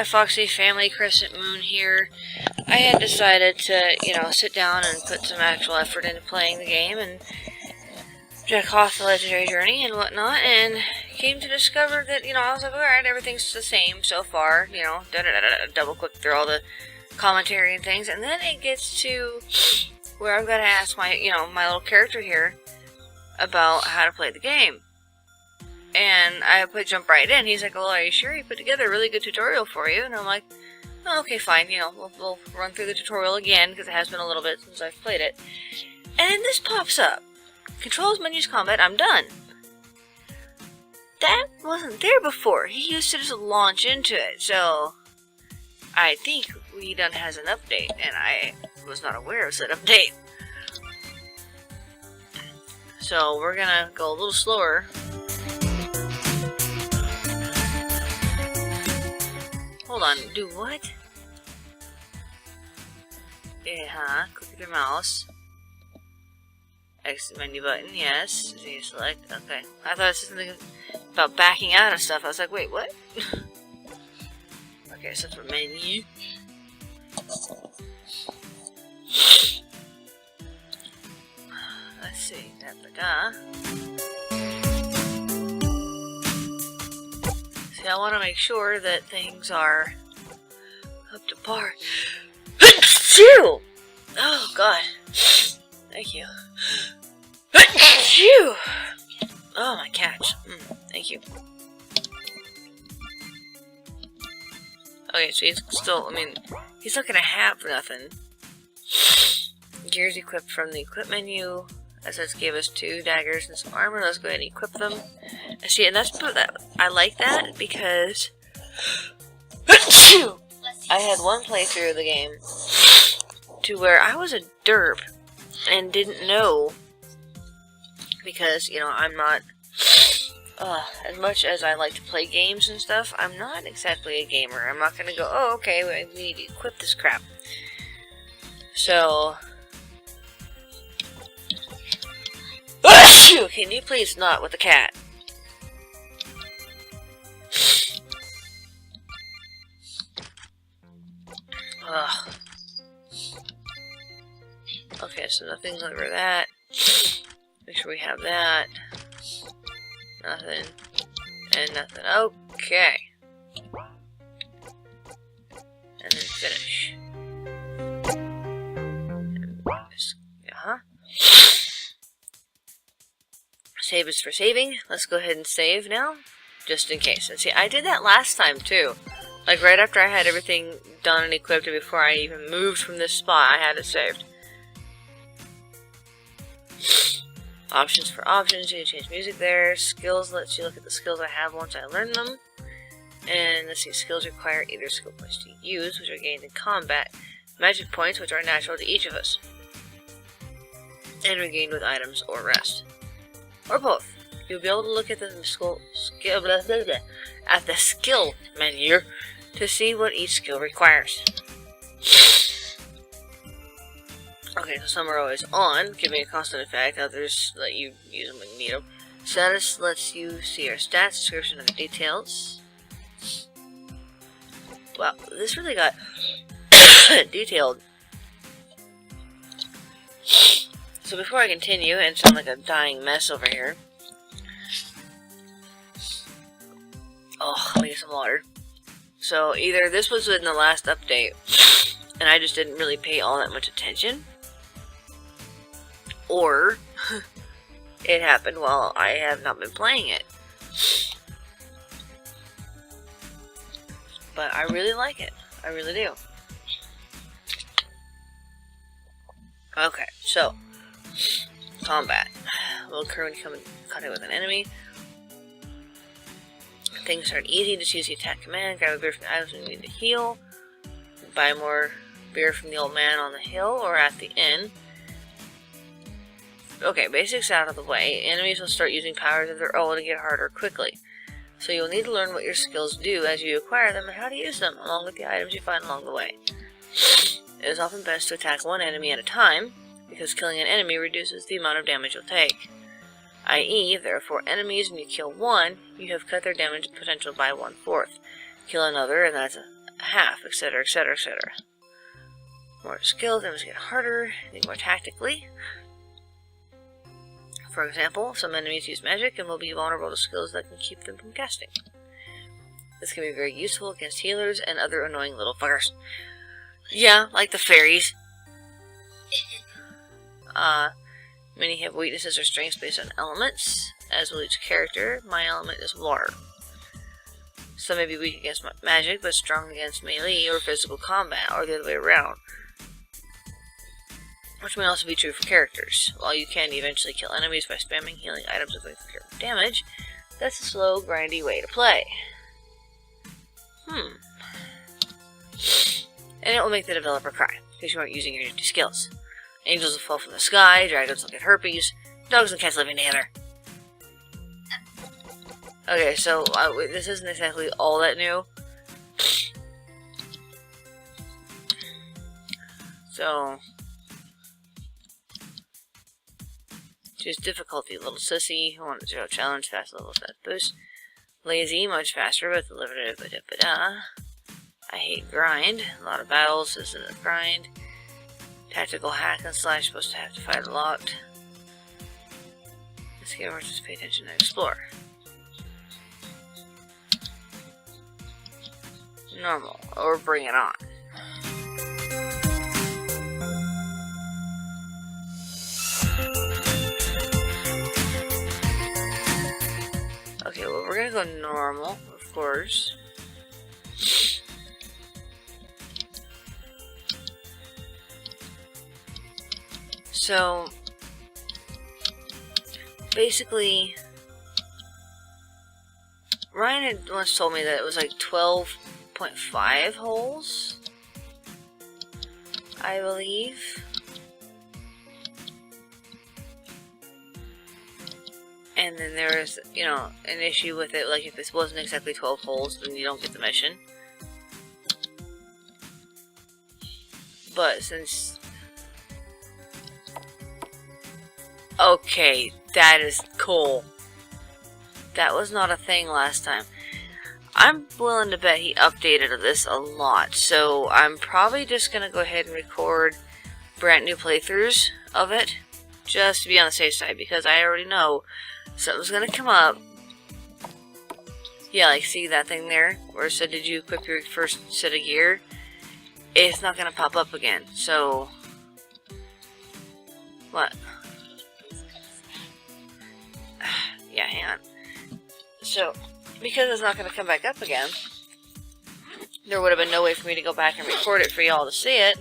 Foxy Family Crescent Moon here. I had decided to, sit down and put some actual effort into playing the game and check off the Legendary Journey and whatnot, and came to discover that, I was like, alright, everything's the same so far, double click through all the commentary and things, and then it gets to where I've got to ask my, my little character here about how to play the game. And I jump right in. He's like, well, are you sure? He put together a really good tutorial for you. And I'm like, oh, okay, fine. We'll run through the tutorial again, because it has been a little bit since I've played it. And then this pops up. Controls, menus, combat, I'm done. That wasn't there before. He used to just launch into it. So, I think we done has an update. And I was not aware of said update. So, we're gonna go a little slower. Hold on, do what? Yeah, click with your mouse. Exit menu button, yes. So you select, okay. I thought it said something about backing out of stuff. I was like, wait, what? Okay, so for menu. Let's see, da-da-da. I want to make sure that things are up to par. Phew! Oh, God. Thank you. Phew! Oh, my catch. Thank you. Okay, so he's still, he's not going to have nothing. Gears equipped from the equip menu. That says gave us 2 daggers and some armor. Let's go ahead and equip them. And see, and I like that because I had one playthrough of the game to where I was a derp and didn't know, because, I'm not, as much as I like to play games and stuff, I'm not exactly a gamer. I'm not going to go, oh, okay, we need to equip this crap. So, can you please not with the cat? Ugh. Okay, so nothing over that. Make sure we have that. Nothing. And nothing. Okay. And then finish. Save is for saving. Let's go ahead and save now, just in case. And see, I did that last time too. Like right after I had everything done and equipped, before I even moved from this spot, I had it saved. Options for options. You can change music there. Skills lets you look at the skills I have once I learn them. And let's see, skills require either skill points to use, which are gained in combat. Magic points, which are natural to each of us. And regained with items or rest. Or both. You'll be able to look at the skill menu to see what each skill requires. Okay, so some are always on, giving a constant effect. Others let you use them when you need them. Status lets you see your stats, description, and the details. Wow, this really got detailed. So before I continue and sound like a dying mess over here, let me get some water. So either this was in the last update, and I just didn't really pay all that much attention, or it happened while I have not been playing it. But I really like it. I really do. Okay, so combat will occur when you come in contact with an enemy. Things start easy. Just use the attack command. Grab a beer from the items when you need to heal. Buy more beer from the old man on the hill or at the inn. Okay, basics out of the way. Enemies will start using powers of their own to get harder quickly. So you'll need to learn what your skills do as you acquire them and how to use them, along with the items you find along the way. It is often best to attack one enemy at a time, because killing an enemy reduces the amount of damage you'll take. i.e., if there are 4 enemies and you kill one, you have cut their damage potential by 1/4. Kill another, and that's half, etc., etc., etc. More skills, enemies get harder, think more tactically. For example, some enemies use magic and will be vulnerable to skills that can keep them from casting. This can be very useful against healers and other annoying little fuckers. Yeah, like the fairies. Many have weaknesses or strengths based on elements, as will each character. My element is water. Some may be weak against magic, but strong against melee or physical combat, or the other way around. Which may also be true for characters. While you can eventually kill enemies by spamming healing items with incurable damage, that's a slow, grindy way to play. And it will make the developer cry, because you aren't using your nifty skills. Angels will fall from the sky, dragons will get herpes, dogs and cats living together. Okay, so this isn't exactly all that new. So, choose difficulty, little sissy, 1-0 challenge, fast level, fast boost. Lazy, much faster, but limited, I hate grind, a lot of battles, this isn't a grind. Tactical hack and slash, supposed to have to fight a lot. This game, just pay attention and explore. Normal, or bring it on. Okay, well, we're gonna go normal, of course. So, basically, Ryan had once told me that it was like 12.5 holes, I believe. And then there was, an issue with it, like if this wasn't exactly 12 holes, then you don't get the mission. But since... Okay, that is cool. That was not a thing last time. I'm willing to bet he updated this a lot, so I'm probably just going to go ahead and record brand new playthroughs of it, just to be on the safe side, because I already know something's going to come up. Yeah, like see that thing there, where it said, did you equip your first set of gear? It's not going to pop up again, so... What? Yeah, hang on. So, because it's not going to come back up again, there would have been no way for me to go back and record it for y'all to see it,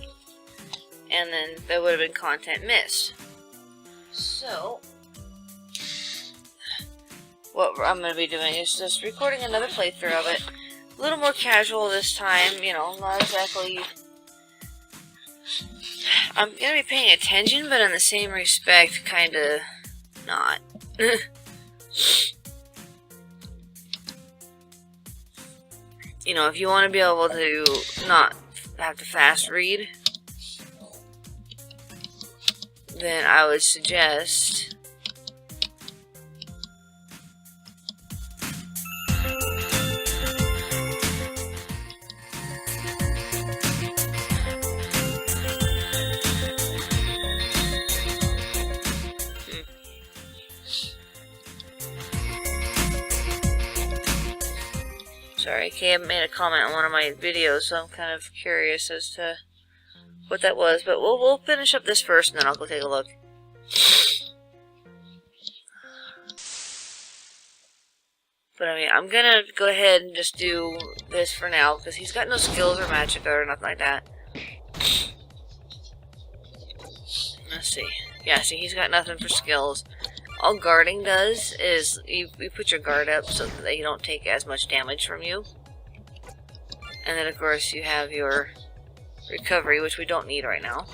and then there would have been content missed. So, what I'm going to be doing is just recording another playthrough of it. A little more casual this time, not exactly... I'm going to be paying attention, but in the same respect, kind of not. If you want to be able to not have to fast read, then I would suggest Sorry, Cam made a comment on one of my videos, so I'm kind of curious as to what that was. But we'll finish up this first, and then I'll go take a look. But I mean, I'm gonna go ahead and just do this for now, because he's got no skills or magic or nothing like that. Let's see. Yeah, see, he's got nothing for skills. All guarding does is you put your guard up so that you don't take as much damage from you. And then, of course, you have your recovery, which we don't need right now.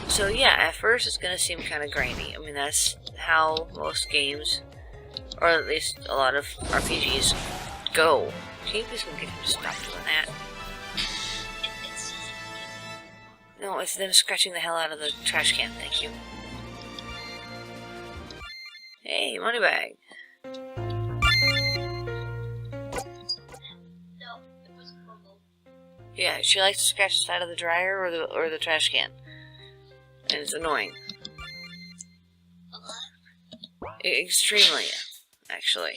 So, yeah, at first it's going to seem kind of grindy. I mean, that's how most games, or at least a lot of RPGs, go. Can you please get him to stop doing that? No, it's them scratching the hell out of the trash can, thank you. Hey, money bag. No. Yeah, she likes to scratch the side of the dryer or the trash can. And it's annoying. Extremely, actually.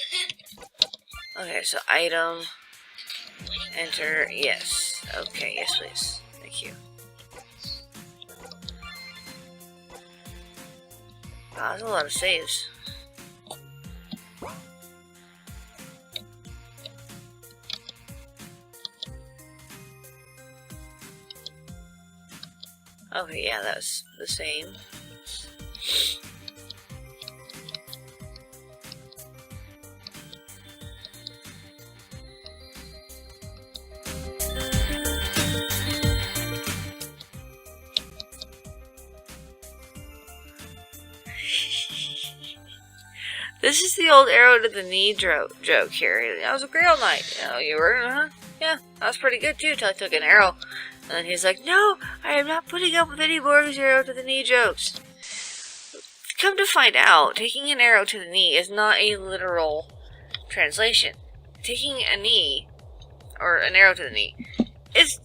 Okay, so item, enter, yes. Okay, yes please. Thank you. Wow, there's a lot of saves. Okay, yeah, that's the same. This is the old arrow to the knee joke here. I was a girl knight. You know, you were, yeah, I was pretty good too until I took an arrow. And then he's like, no, I am not putting up with any more of these arrow to the knee jokes. Come to find out, taking an arrow to the knee is not a literal translation. Taking a knee, or an arrow to the knee, is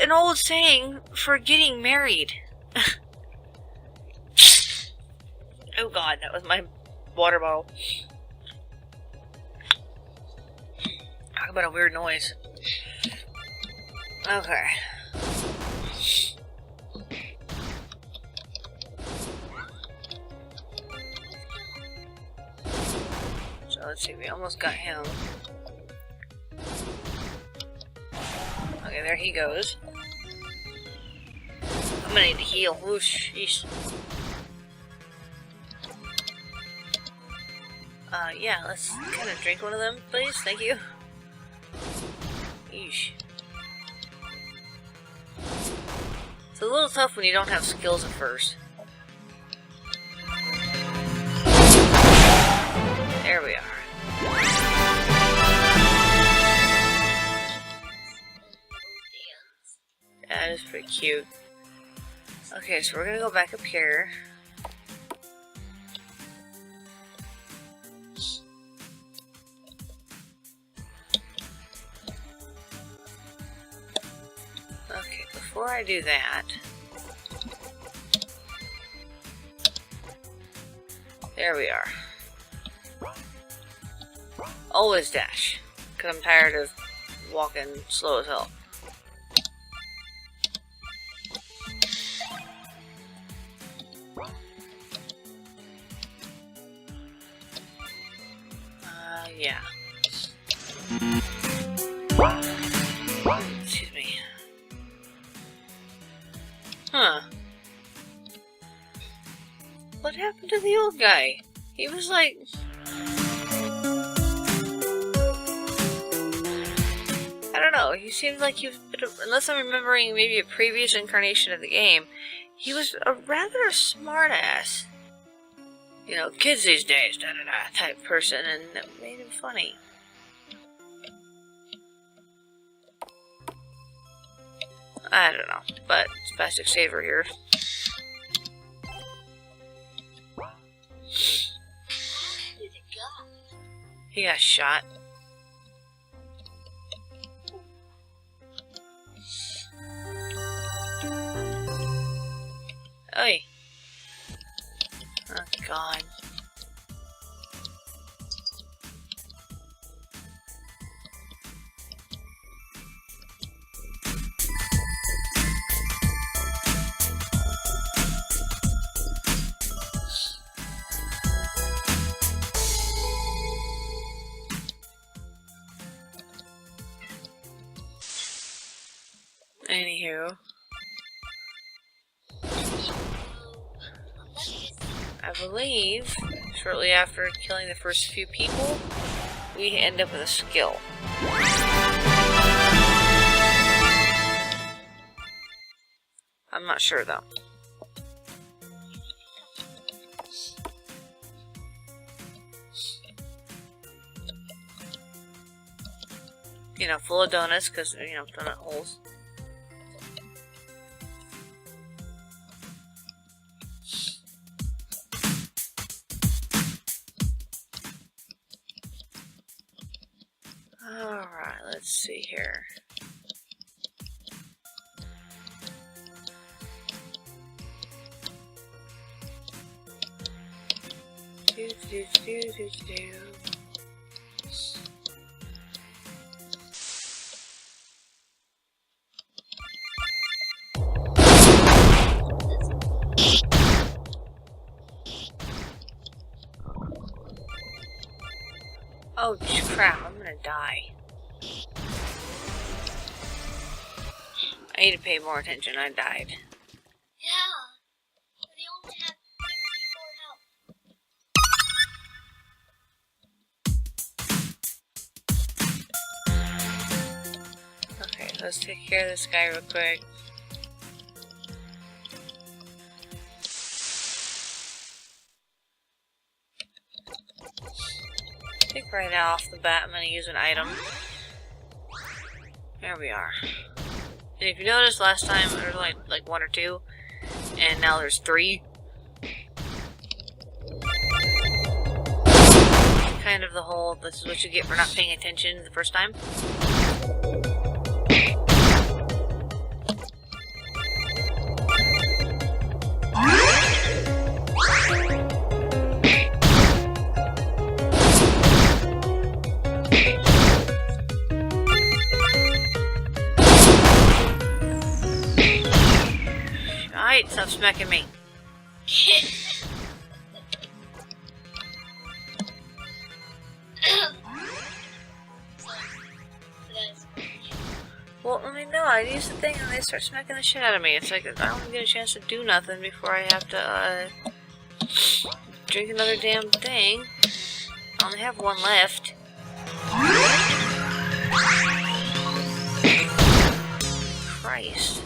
an old saying for getting married. Oh god, that was my water bottle. Talk about a weird noise. Okay. So let's see, we almost got him. Okay, there he goes. I'm gonna need to heal. Whoosh, sheesh. Yeah, let's kind of drink one of them, please. Thank you. Yeesh. It's a little tough when you don't have skills at first. There we are. That is pretty cute. Okay, so we're gonna go back up here. Okay, before I do that, there we are. Always dash, because I'm tired of walking slow as hell. Yeah. Excuse me. Huh. What happened to the old guy? He was like... I don't know, he seemed like he was, unless I'm remembering maybe a previous incarnation of the game, he was a rather smart ass. You know, kids these days, da-da-da, type person, and that made him funny. I don't know, but spastic saver here. He got shot. Oi. Oh god. Anywho, I believe shortly after killing the first few people, we end up with a skill. I'm not sure though. You know, full of donuts because, you know, donut holes. Alright, let's see here. Do, do, do, do, do. Oh crap, I'm gonna die. I need to pay more attention, I died. Yeah, but they only have 54 health. Okay, let's take care of this guy real quick. I think right now off the bat I'm gonna use an item. There we are. And if you noticed last time there was like 1 or 2, and now there's 3. Kind of the whole, this is what you get for not paying attention the first time. Alright, stop smacking me. Well, I mean, no, I use the thing and they start smacking the shit out of me. It's like, I don't even get a chance to do nothing before I have to, drink another damn thing. I only have 1 left. Christ.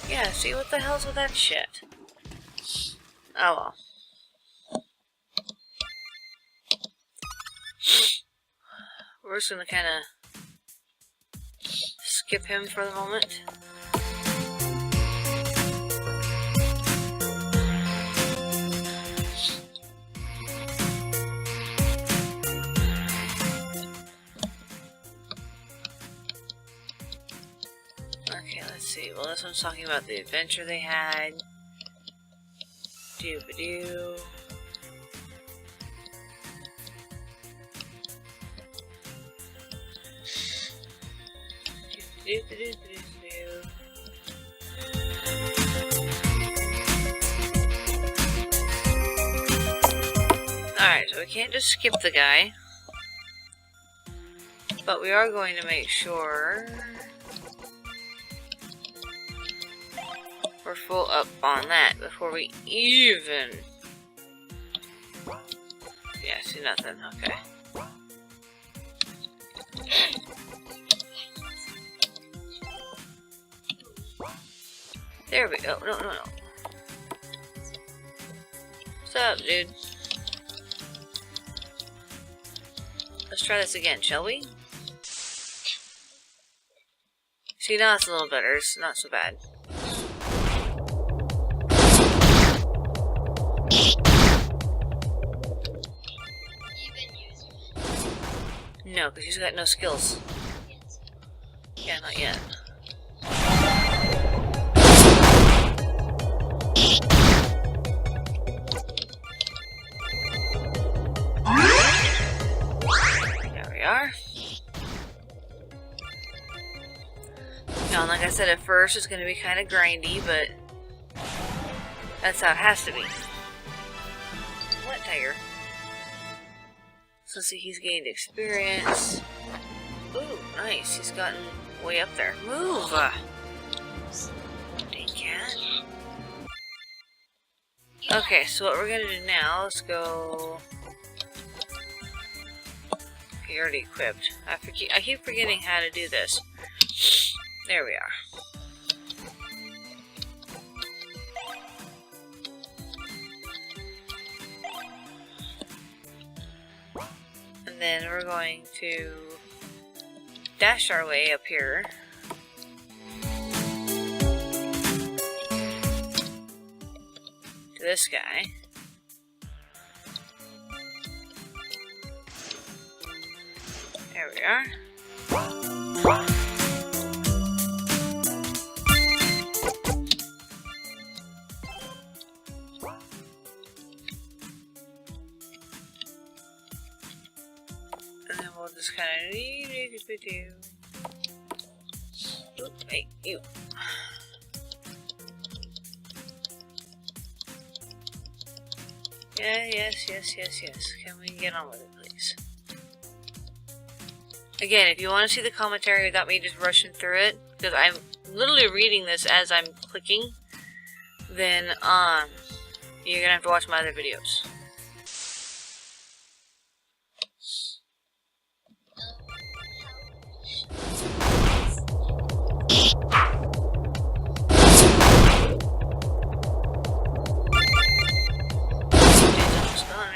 Yeah, see, what the hell's with that shit? Oh well. We're just gonna kinda skip him for the moment. Okay, let's see. Well, this one's talking about the adventure they had. Doo-ba-doo. Doo-ba-doo-ba-doo-doo. Alright, so we can't just skip the guy. But we are going to make sure we're full up on that before we even... Yeah, see nothing, okay. There we go, no. What's up, dude? Let's try this again, shall we? See, now it's a little better, it's not so bad. No, because she's got no skills. Yeah, not yet. There we are. Now, like I said at first, it's going to be kind of grindy, but that's how it has to be. What, Tiger? So see, he's gained experience. Ooh, nice. He's gotten way up there. Move! Dang cat. Okay, so what we're gonna do now, let's go... Okay, already equipped. I keep forgetting how to do this. There we are. And then we're going to dash our way up here. this guy. There we are. And then we'll just kind of Hey, you. Yeah, yes. Can we get on with it, please? Again, if you want to see the commentary without me just rushing through it, because I'm literally reading this as I'm clicking, then, you're gonna have to watch my other videos.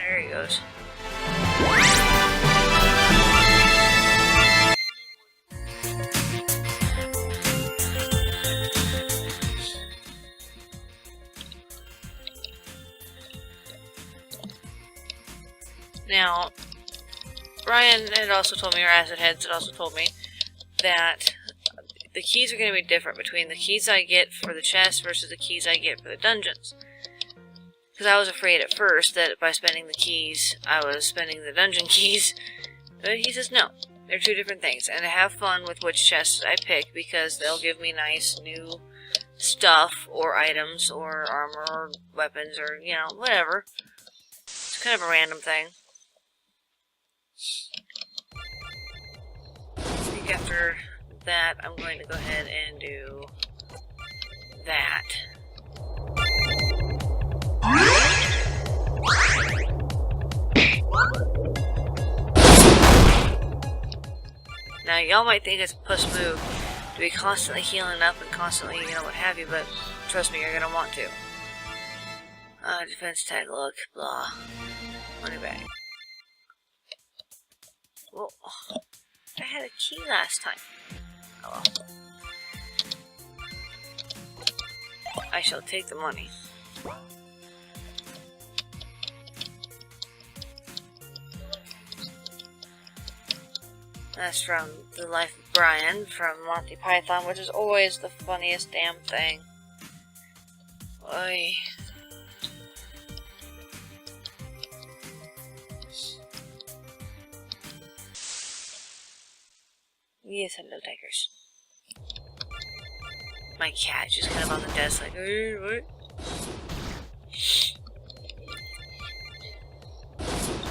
There he goes. Now, Brian had also told me, or Acid Heads had also told me, that the keys are going to be different between the keys I get for the chest versus the keys I get for the dungeons. Because I was afraid at first that by spending the keys, I was spending the dungeon keys. But he says no, they're two different things. And to have fun with which chests I pick, because they'll give me nice new stuff, or items, or armor, or weapons, or, you know, whatever. It's kind of a random thing. I think after that, I'm going to go ahead and do that. Now, y'all might think it's a puss move to be constantly healing up and constantly, you know, what have you, but trust me, you're gonna want to. Defense tag look, blah. Money bag. Whoa. I had a key last time. Oh well. I shall take the money. That's from The Life of Brian from Monty Python, which is always the funniest damn thing. Oy. Yes, hello, tigers. My cat just kind of on the desk like, hey, what?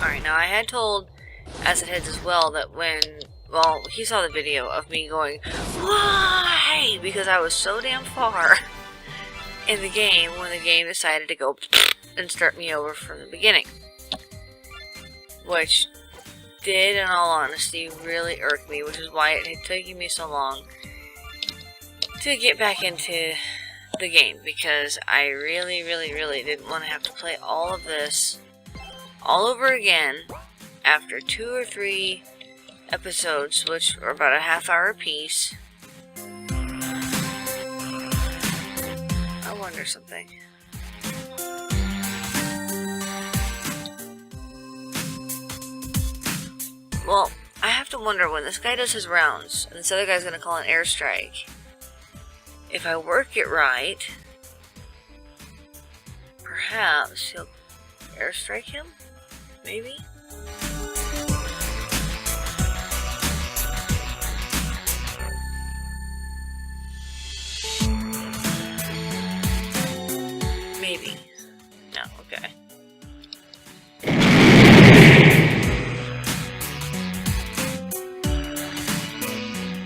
Alright, now I had told Acid Heads as well that when, well, he saw the video of me going, why? Because I was so damn far in the game when the game decided to go and start me over from the beginning. Which did, in all honesty, really irk me, which is why it had taken me so long to get back into the game, because I really didn't want to have to play all of this all over again after 2 or 3 episodes, which are about a half-hour apiece. I wonder something. Well, I have to wonder when this guy does his rounds, and this other guy's gonna call an airstrike. If I work it right, perhaps he'll airstrike him? Maybe? Maybe. No, okay.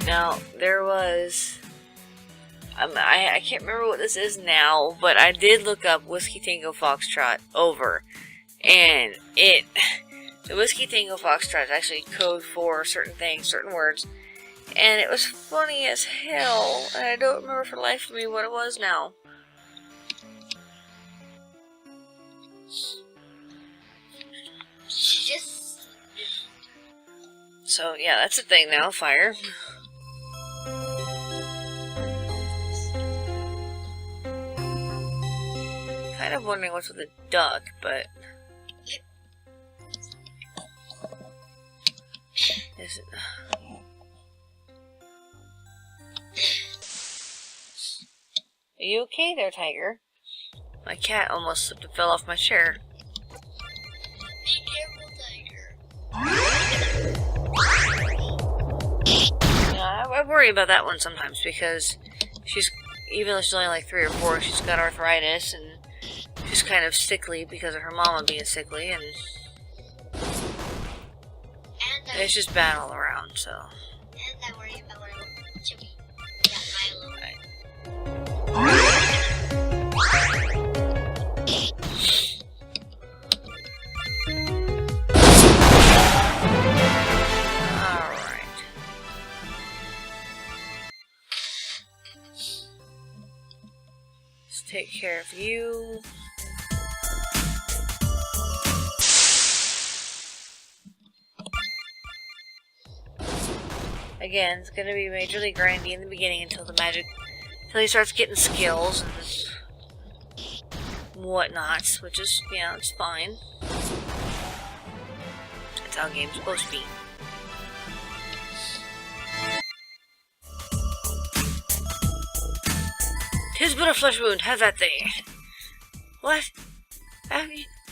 Now, there was... I can't remember what this is now, but I did look up Whiskey Tango Foxtrot over. And the Whiskey Tango Foxtrot is actually code for certain things, certain words. And it was funny as hell. And I don't remember for the life of me what it was now. So, yeah, that's a thing now, fire. Kind of wondering what's with the duck, but is it? Are you okay there, Tiger? My cat almost slipped and fell off my chair. Be careful, Tiger. Yeah, I worry about that one sometimes because even though she's only like 3 or 4, she's got arthritis and she's kind of sickly because of her mama being sickly, and it's just bad all around, so. And I worry about her Jimmy. Yeah, Milo. Alright. Let's take care of you. Again, it's gonna be majorly grindy in the beginning until he starts getting skills and whatnot, which is, it's fine. That's how games are supposed to be. "'Tis but a flesh wound, have that thing." What?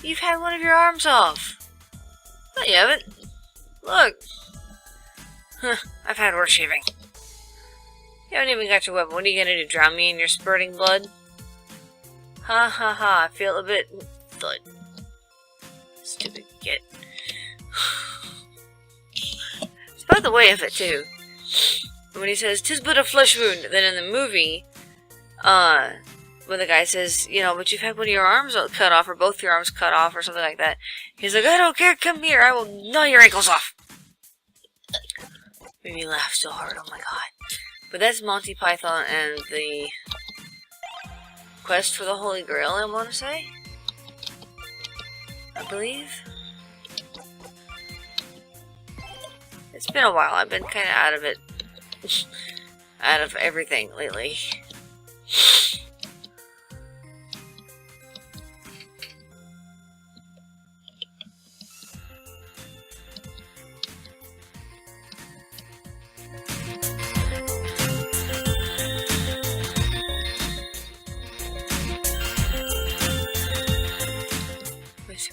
You've had one of your arms off. No, you haven't. Look. Huh, I've had worse shaving. You haven't even got your weapon. What are you gonna do, drown me in your spurting blood? Ha ha ha, I feel a bit... thud. Stupid git. It's about the way of it, too. When he says, "'Tis but a flesh wound," then in the movie, when the guy says, "But you've had one of your arms cut off, or both your arms cut off, or something like that," he's like, "I don't care, come here, I will gnaw your ankles off." Made me laugh so hard, oh my god. But that's Monty Python and the Quest for the Holy Grail, I want to say. I believe. It's been a while, I've been kind of out of it. Out of everything lately.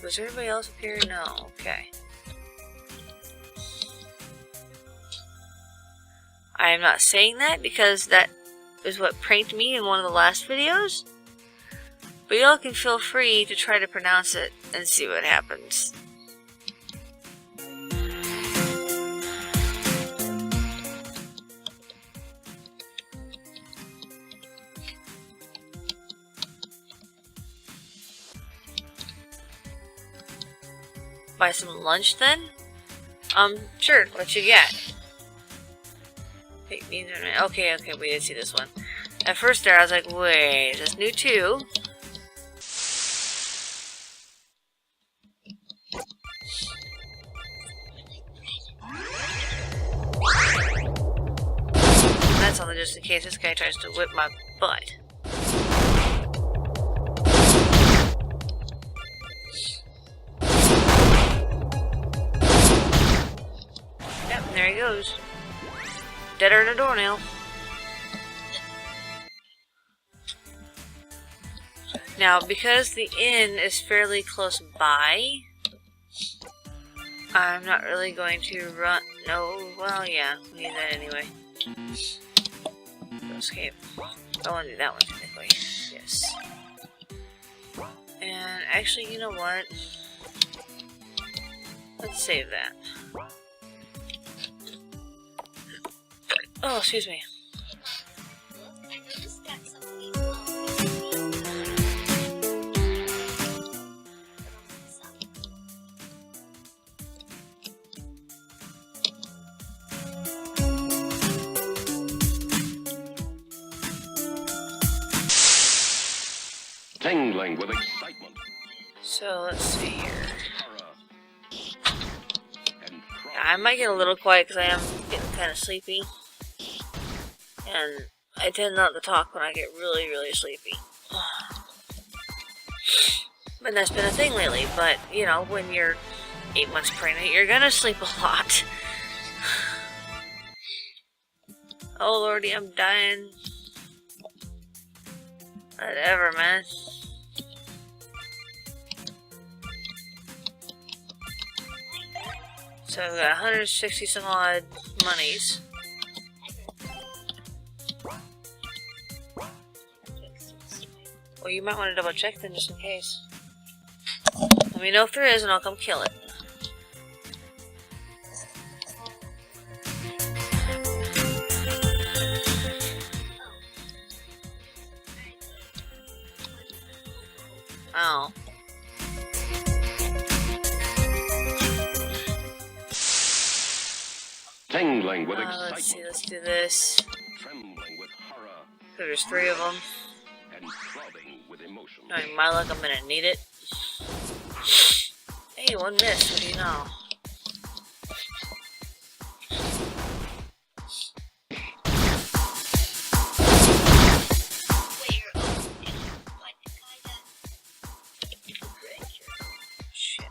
Was everybody else up here? No. Okay. I am not saying that because that is what pranked me in one of the last videos. But y'all can feel free to try to pronounce it and see what happens. Buy some lunch then? Sure, what you get? Okay, we did see this one. At first there I was like, wait, is this new too? That's only just in case this guy tries to whip my butt. There he goes. Deader than a doornail. Now, because the inn is fairly close by, I'm not really going to run. No, well, yeah, we need that anyway. Escape. I want to do that one technically. Yes. And actually, you know what? Let's save that. Oh, excuse me. I noticed that something. Tingling with excitement. So let's see here. I might get a little quiet because I am getting kind of sleepy. And I tend not to talk when I get really, really sleepy. And that's been a thing lately, but, you know, when you're 8 months pregnant, you're gonna sleep a lot. Oh lordy, I'm dying. Whatever, man. So I've got 160 some odd monies. Well, you might want to double check then, just in case. Let me know if there is, and I'll come kill it. Oh. Tingling with Let's excitement. see, let's do this. Trembling with horror. There's 3 of them. And throbbing with emotion. Knowing my luck, I'm gonna need it. Hey, 1 miss, what do you know? Wait, you're opening like the guy that Shit.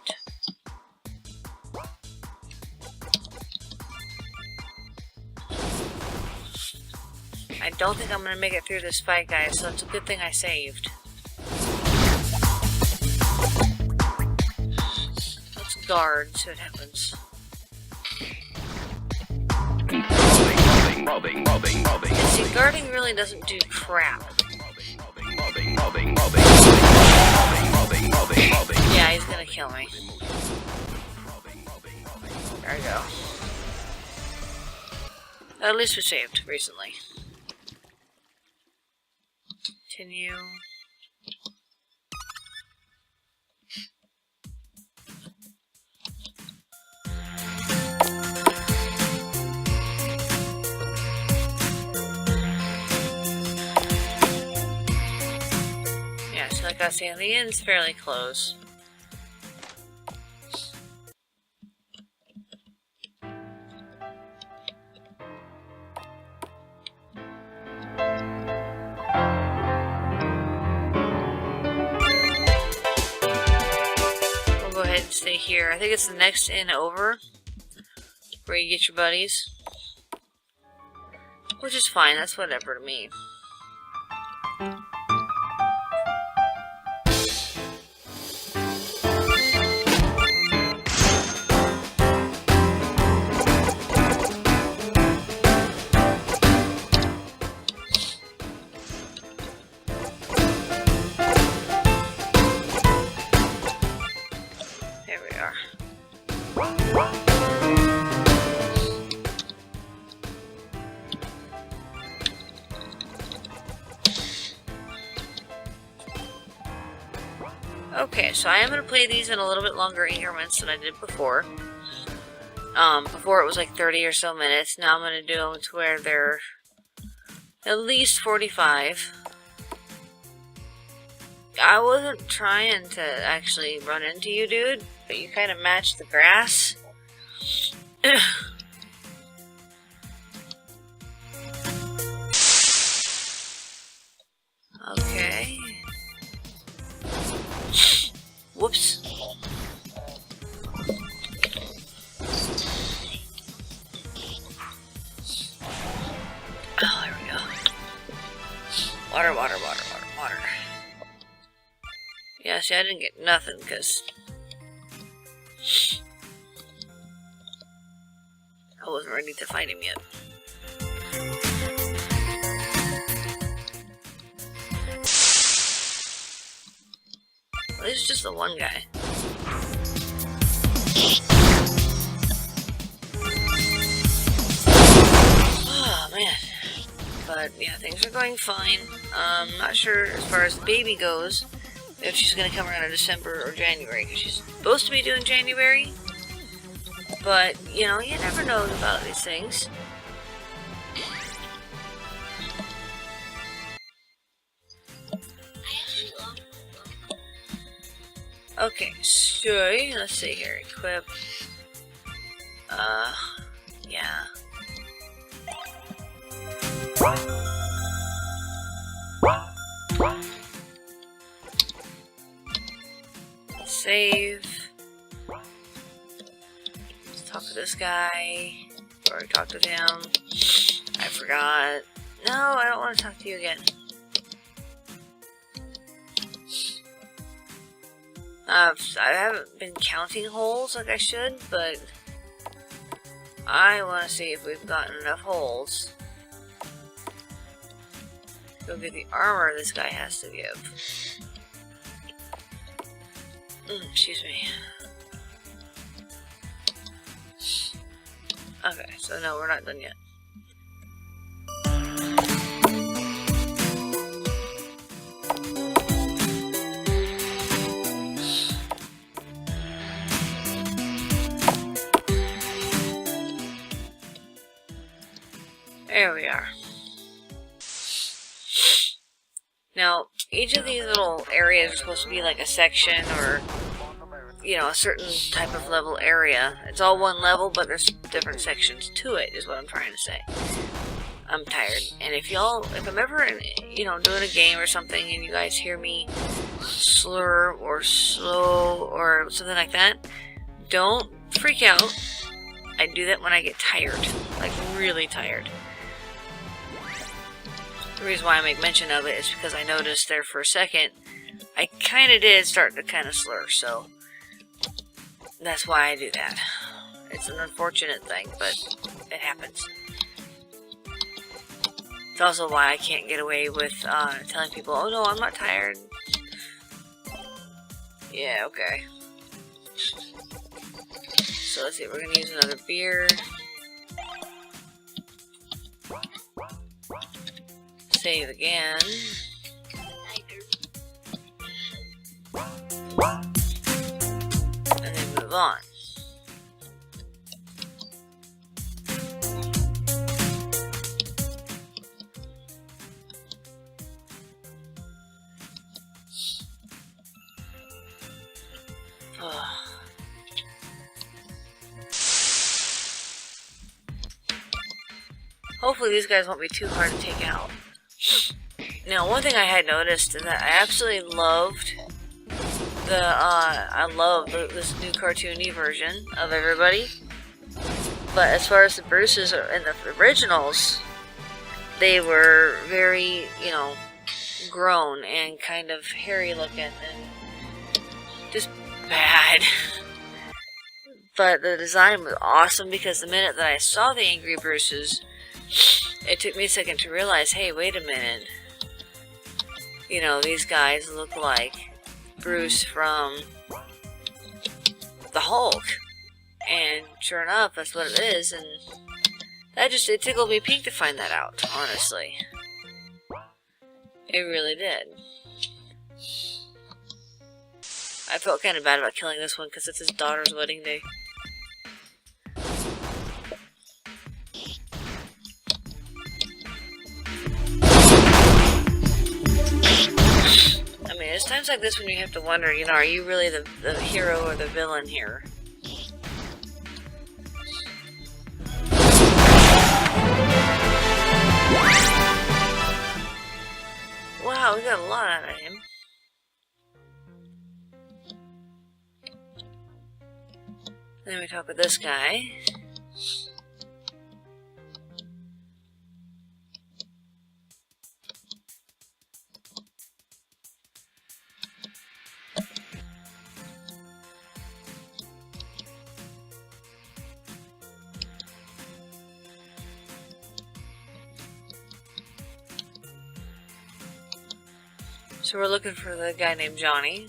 I don't think I'm gonna make it through this fight, guys, so it's a good thing I saved. Let's guard, see what happens. Mobbing. And see, guarding really doesn't do crap. Yeah, he's gonna kill me. There we go. At least we saved recently. Continue. Yeah, so like I was saying, the end's fairly close. We'll go ahead and stay here. I think it's the next inn over where you get your buddies. Which is fine, that's whatever to me. There we are. Okay, so I am going to play these in a little bit longer increments than I did before. Before it was like 30 or so minutes. Now I'm going to do them to where they're at least 45. I wasn't trying to actually run into you, dude, but you kind of matched the grass. Okay. Whoops. Oh, there we go. Water. Yeah, see, I didn't get nothing, because I wasn't ready to fight him yet. Well, this is just the one guy. Oh, man. But, yeah, things are going fine. Not sure as far as the baby goes, if she's going to come around in December or January, because she's supposed to be doing January. But, you know, you never know about these things. I actually love Okay, so, let's see here. Equip. Yeah. save. Let's talk to this guy. Already talked to him. I forgot. No, I don't want to talk to you again. I haven't been counting holes like I should, but I want to see if we've gotten enough holes. Go get the armor this guy has to give. Excuse me. Okay, so no, we're not done yet. There we are. Now, each of these little areas are supposed to be like a section or, you know, a certain type of level area. It's all one level, but there's different sections to it, is what I'm trying to say. I'm tired. And if I'm ever, you know, doing a game or something and you guys hear me slur or slow or something like that, don't freak out. I do that when I get tired, like really tired. The reason why I make mention of it is because I noticed there for a second, I kind of did start to kind of slur, so that's why I do that. It's an unfortunate thing, but it happens. It's also why I can't get away with telling people, oh no, I'm not tired. Yeah, okay. So let's see, we're going to use another beer. Save again. And then move on. Hopefully these guys won't be too hard to take out. Now, one thing I had noticed is that I absolutely loved this new cartoony version of everybody. But as far as the Bruces in the originals, they were very, you know, grown and kind of hairy looking and just bad. But the design was awesome because the minute that I saw the Angry Bruces, it took me a second to realize, hey, wait a minute. You know, these guys look like Bruce from the Hulk. And sure enough, that's what it is. And that just, it tickled me pink to find that out, honestly. It really did. I felt kind of bad about killing this one because it's his daughter's wedding day. I mean, it's times like this when you have to wonder, you know, are you really the hero or the villain here? Wow, we got a lot out of him. Then we talk with this guy. So we're looking for the guy named Johnny.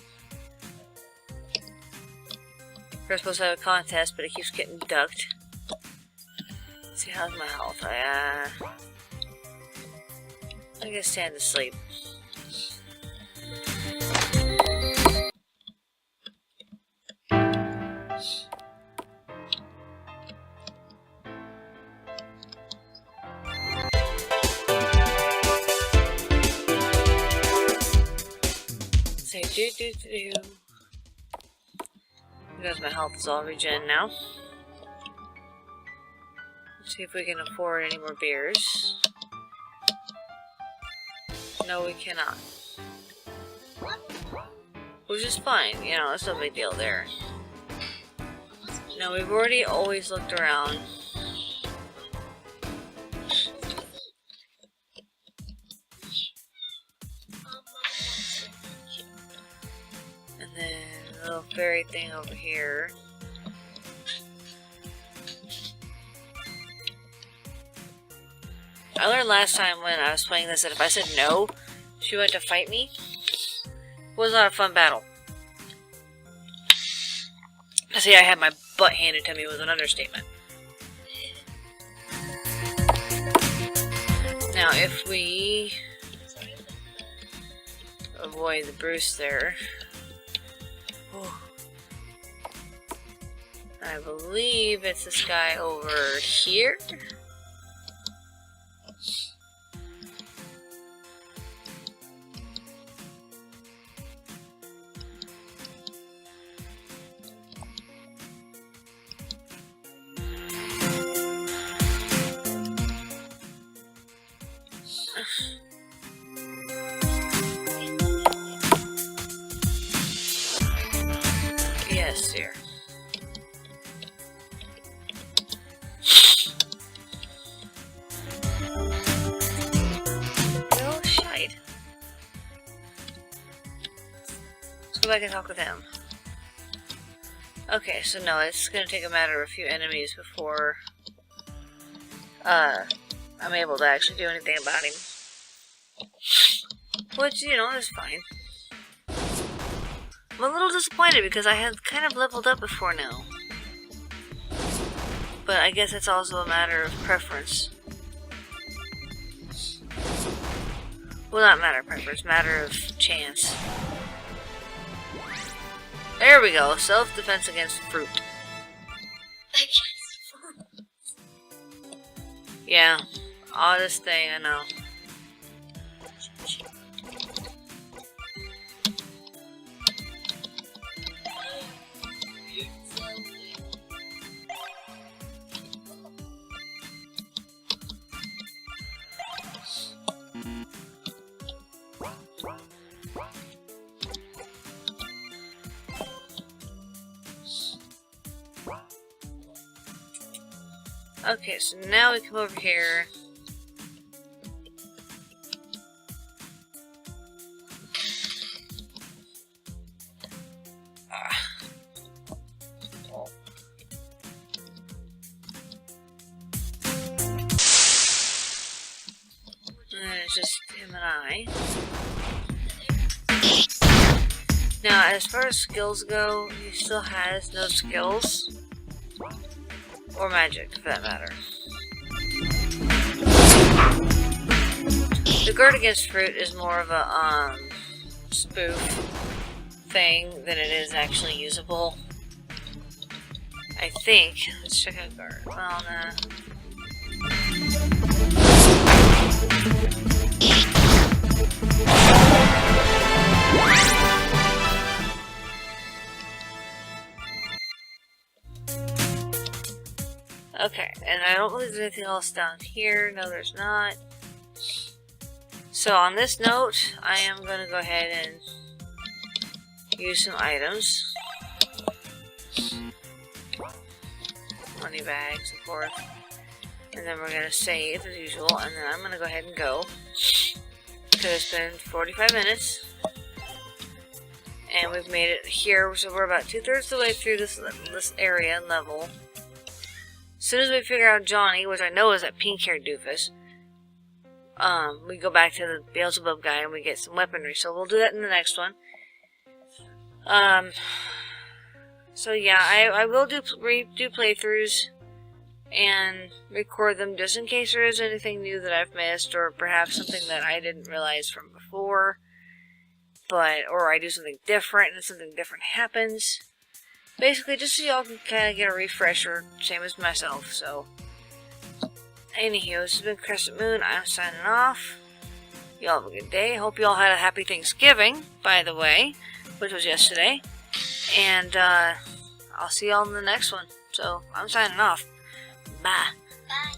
We're supposed to have a contest, but it keeps getting ducked. Let's see, how's my health? I guess stand to sleep. Say do. Because my health is all regen now. Let's see if we can afford any more beers. No, we cannot. which is fine, you know, it's no big deal there. Now, we've already always looked around. And then a little fairy thing over here. I learned last time when I was playing this that if I said no, she went to fight me. It was not a fun battle. To say I had my butt handed to me was an understatement. Now, if we avoid the Bruce there, I believe it's this guy over here. Yes, dear. No shite. Let's go back and talk with him. Okay, so no, it's gonna take a matter of a few enemies before I'm able to actually do anything about him. Which, you know, is fine. I'm a little disappointed because I had kind of leveled up before now. But I guess it's also a matter of preference. Well, not matter of preference, matter of chance. There we go, self-defense against fruit. Yeah, oddest thing, I know. Okay, so now we come over here. And it's just him and I. Now, as far as skills go, he still has no skills. Or magic, for that matter. The guard against fruit is more of a, spoof thing than it is actually usable. I think. Let's check out guard. Well, nah. Okay, and I don't believe there's anything else down here. No, there's not. So on this note, I am going to go ahead and use some items. Money bags, of course. And then we're going to save as usual, and then I'm going to go ahead and go. Because it's been 45 minutes. And we've made it here, so we're about 2/3 of the way through this area and level. As soon as we figure out Johnny, which I know is that pink-haired doofus, we go back to the Beelzebub guy and we get some weaponry. So we'll do that in the next one. So yeah, I will do playthroughs and record them just in case there is anything new that I've missed, or perhaps something that I didn't realize from before. Or I do something different and something different happens. Basically, just so y'all can kind of get a refresher, same as myself, so. Anywho, this has been Crescent Moon. I'm signing off. Y'all have a good day. Hope y'all had a happy Thanksgiving, by the way, which was yesterday. And, I'll see y'all in the next one. So, I'm signing off. Bye. Bye.